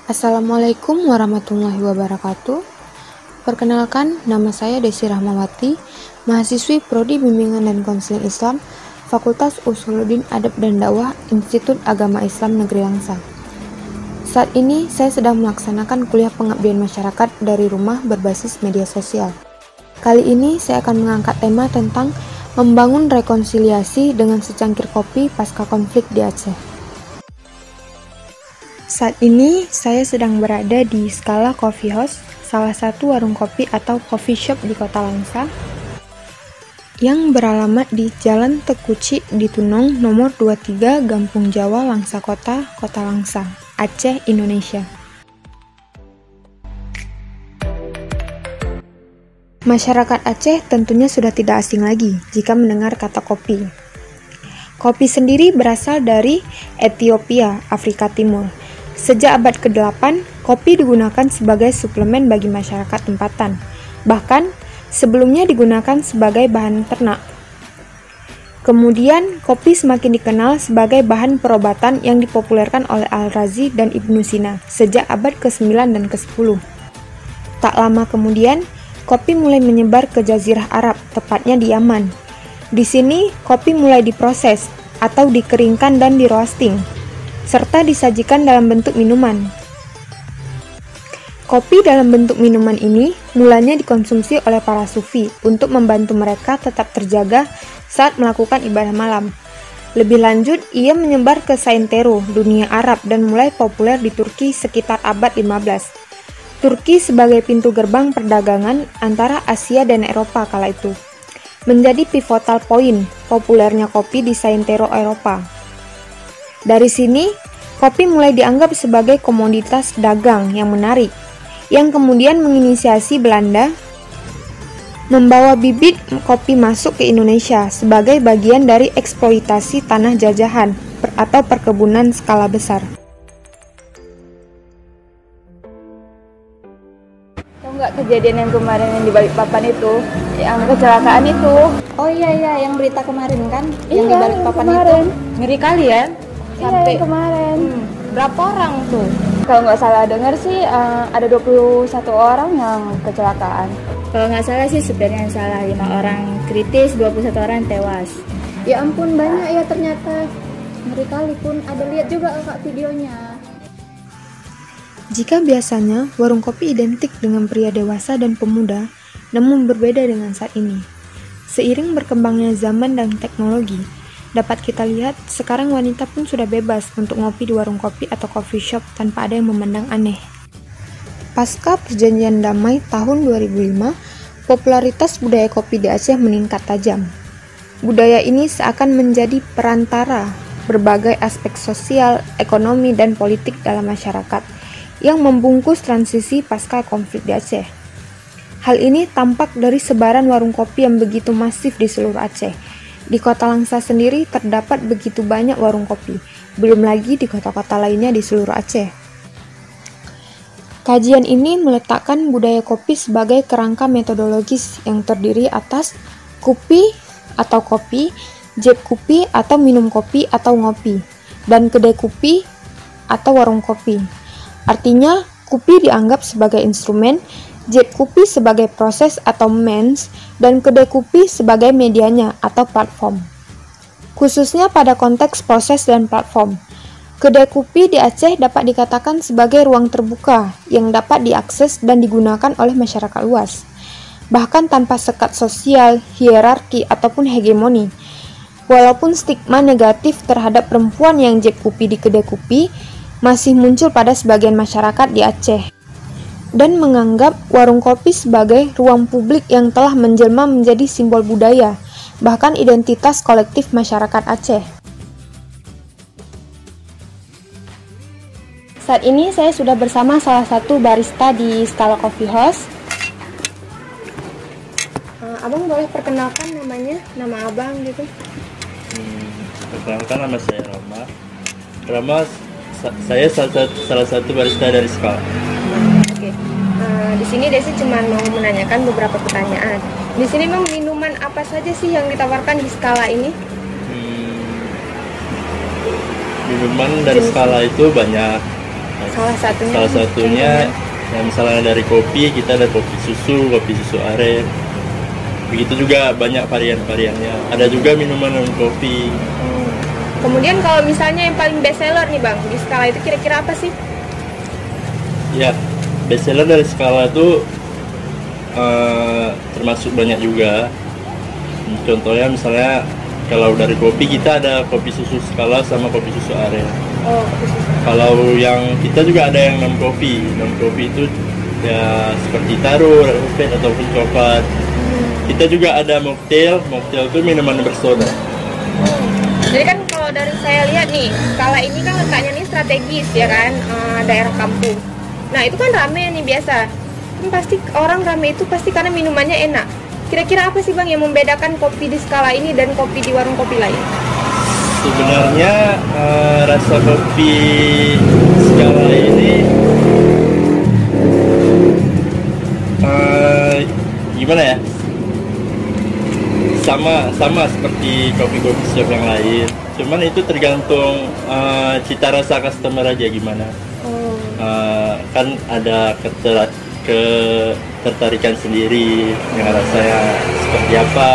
Assalamualaikum warahmatullahi wabarakatuh. Perkenalkan, nama saya Desi Rahmawati, mahasiswi Prodi Bimbingan dan Konseling Islam, Fakultas Usuluddin Adab dan Dakwah, Institut Agama Islam Negeri Langsa. Saat ini, saya sedang melaksanakan kuliah pengabdian masyarakat dari rumah berbasis media sosial. Kali ini, saya akan mengangkat tema tentang membangun rekonsiliasi dengan secangkir kopi pasca konflik di Aceh. Saat ini, saya sedang berada di Scala Coffee House, salah satu warung kopi atau coffee shop di Kota Langsa, yang beralamat di Jalan Tekuci di Tunong, nomor 23, Gampung Jawa, Langsa Kota, Kota Langsa, Aceh, Indonesia. Masyarakat Aceh tentunya sudah tidak asing lagi jika mendengar kata kopi. Kopi sendiri berasal dari Ethiopia, Afrika Timur. Sejak abad ke-8, kopi digunakan sebagai suplemen bagi masyarakat tempatan. Bahkan, sebelumnya digunakan sebagai bahan ternak. Kemudian, kopi semakin dikenal sebagai bahan perobatan yang dipopulerkan oleh Al-Razi dan Ibnu Sina sejak abad ke-9 dan ke-10. Tak lama kemudian, kopi mulai menyebar ke Jazirah Arab, tepatnya di Yaman. Di sini, kopi mulai diproses atau dikeringkan dan di-roasting, serta disajikan dalam bentuk minuman. Kopi dalam bentuk minuman ini mulanya dikonsumsi oleh para sufi untuk membantu mereka tetap terjaga saat melakukan ibadah malam. Lebih lanjut, ia menyebar ke Santero, dunia Arab, dan mulai populer di Turki sekitar abad 15. Turki sebagai pintu gerbang perdagangan antara Asia dan Eropa kala itu menjadi pivotal point populernya kopi di Santero Eropa. Dari sini, kopi mulai dianggap sebagai komoditas dagang yang menarik, yang kemudian menginisiasi Belanda membawa bibit kopi masuk ke Indonesia sebagai bagian dari eksploitasi tanah jajahan atau perkebunan skala besar. Tahu nggak kejadian yang kemarin yang di Balikpapan itu, yang kecelakaan itu? Oh iya, yang berita kemarin kan, yang Iya, di Balikpapan kemarin. itu. Ngeri kali ya? Sampai Iya, yang kemarin. berapa orang tuh? Kalau nggak salah dengar sih ada 21 orang yang kecelakaan. Kalau nggak salah sih supirnya yang salah, 5 orang kritis, 21 orang tewas. Ya ampun, banyak ya ternyata. Ngeri kali pun, ada lihat juga Kak videonya. Jika biasanya warung kopi identik dengan pria dewasa dan pemuda, namun berbeda dengan saat ini. Seiring berkembangnya zaman dan teknologi, dapat kita lihat sekarang wanita pun sudah bebas untuk ngopi di warung kopi atau coffee shop tanpa ada yang memandang aneh. Pasca perjanjian damai tahun 2005, popularitas budaya kopi di Aceh meningkat tajam. Budaya ini seakan menjadi perantara berbagai aspek sosial, ekonomi, dan politik dalam masyarakat yang membungkus transisi pasca konflik di Aceh. Hal ini tampak dari sebaran warung kopi yang begitu masif di seluruh Aceh. Di Kota Langsa sendiri terdapat begitu banyak warung kopi, belum lagi di kota-kota lainnya di seluruh Aceh. Kajian ini meletakkan budaya kopi sebagai kerangka metodologis yang terdiri atas kupi atau kopi, jeb kupi atau minum kopi atau ngopi, dan kedai kupi atau warung kopi. Artinya, kupi dianggap sebagai instrumen, jeb kupi sebagai proses atau means, dan kedai kupi sebagai medianya atau platform. Khususnya pada konteks proses dan platform, kedai kopi di Aceh dapat dikatakan sebagai ruang terbuka yang dapat diakses dan digunakan oleh masyarakat luas, bahkan tanpa sekat sosial, hierarki, ataupun hegemoni. Walaupun stigma negatif terhadap perempuan yang jeb kopi di kedai kopi masih muncul pada sebagian masyarakat di Aceh, dan menganggap warung kopi sebagai ruang publik yang telah menjelma menjadi simbol budaya, bahkan identitas kolektif masyarakat Aceh. Saat ini saya sudah bersama salah satu barista di Scala Coffee House. Abang boleh perkenalkan namanya, nama abang gitu? Perkenalkan, nama saya Rama. Saya salah satu barista dari Scala. Oke. Di sini Desi cuma mau menanyakan beberapa pertanyaan. Di sini memang minuman apa saja sih yang ditawarkan di Scala ini? Minuman dari Scala itu banyak. Salah Salah satunya ya misalnya dari kopi, kita ada kopi susu aren. Begitu juga banyak varian-variannya. Ada juga minuman non kopi. Kemudian kalau misalnya yang paling best seller nih Bang, di skala itu kira-kira apa sih? Ya, best seller dari skala itu termasuk banyak juga. Contohnya misalnya kalau dari kopi kita ada kopi susu skala sama kopi susu aren. Oh, kopi susu. Kalau yang kita juga ada yang non kopi. Non kopi itu ya seperti taro, red velvet ataupun coklat. Kita juga ada mocktail. Mocktail itu minuman bersoda. Jadi kan kalau dari saya lihat nih, skala ini kan letaknya nih strategis ya kan, daerah kampung. Nah itu kan rame nih biasa. Kan pasti orang rame itu pasti karena minumannya enak. Kira-kira apa sih Bang yang membedakan kopi di skala ini dan kopi di warung kopi lain? Sebenarnya rasa kopi skala ini gimana ya? Sama seperti kopi-kopi shop yang lain. Cuman itu tergantung cita rasa customer aja gimana. Kan ada ketertarikan sendiri dengan rasanya seperti apa.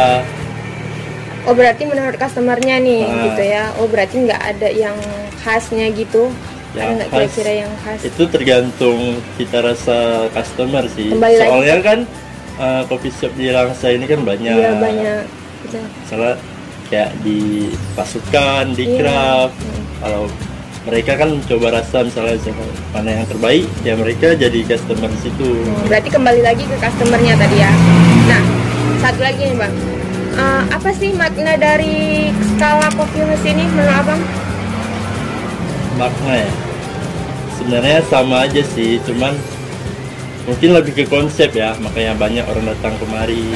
Oh berarti menurut customernya nih gitu ya. Oh berarti nggak ada yang khasnya gitu. Ada nggak kira-kira yang khas? Itu tergantung cita rasa customer sih. Kembali Soalnya lagi. kan kopi shop di Langsa ini kan banyak. Iya banyak. Betul. Misalnya kayak di pasukan, di craft. Kalau mereka kan mencoba rasa misalnya mana yang terbaik, ya mereka jadi customer di situ. Berarti kembali lagi ke customernya tadi ya. Nah satu lagi nih Bang. Apa sih makna dari skala kopi house ini menurut Abang? Makna ya? Sebenarnya sama aja sih, cuman mungkin lebih ke konsep ya, makanya banyak orang datang kemari.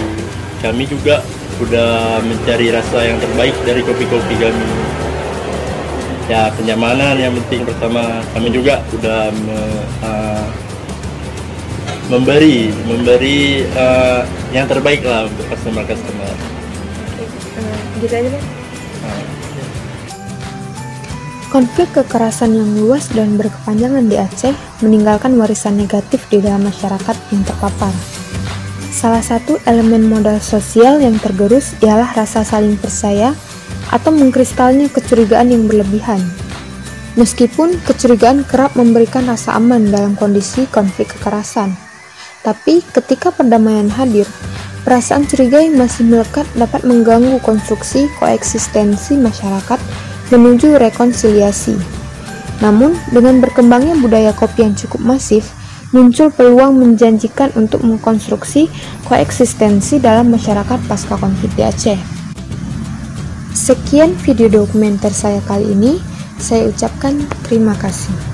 Kami juga udah mencari rasa yang terbaik dari kopi-kopi kami. Ya kenyamanan yang penting pertama. Kami juga udah memberi yang terbaik lah untuk customer. Gitu aja Bang. Konflik kekerasan yang luas dan berkepanjangan di Aceh meninggalkan warisan negatif di dalam masyarakat yang terpapar. Salah satu elemen modal sosial yang tergerus ialah rasa saling percaya atau mengkristalnya kecurigaan yang berlebihan. Meskipun kecurigaan kerap memberikan rasa aman dalam kondisi konflik kekerasan, tapi ketika perdamaian hadir, perasaan curiga yang masih melekat dapat mengganggu konstruksi koeksistensi masyarakat menuju rekonsiliasi. Namun, dengan berkembangnya budaya kopi yang cukup masif, muncul peluang menjanjikan untuk mengkonstruksi koeksistensi dalam masyarakat pasca konflik di Aceh. Sekian video dokumenter saya kali ini, saya ucapkan terima kasih.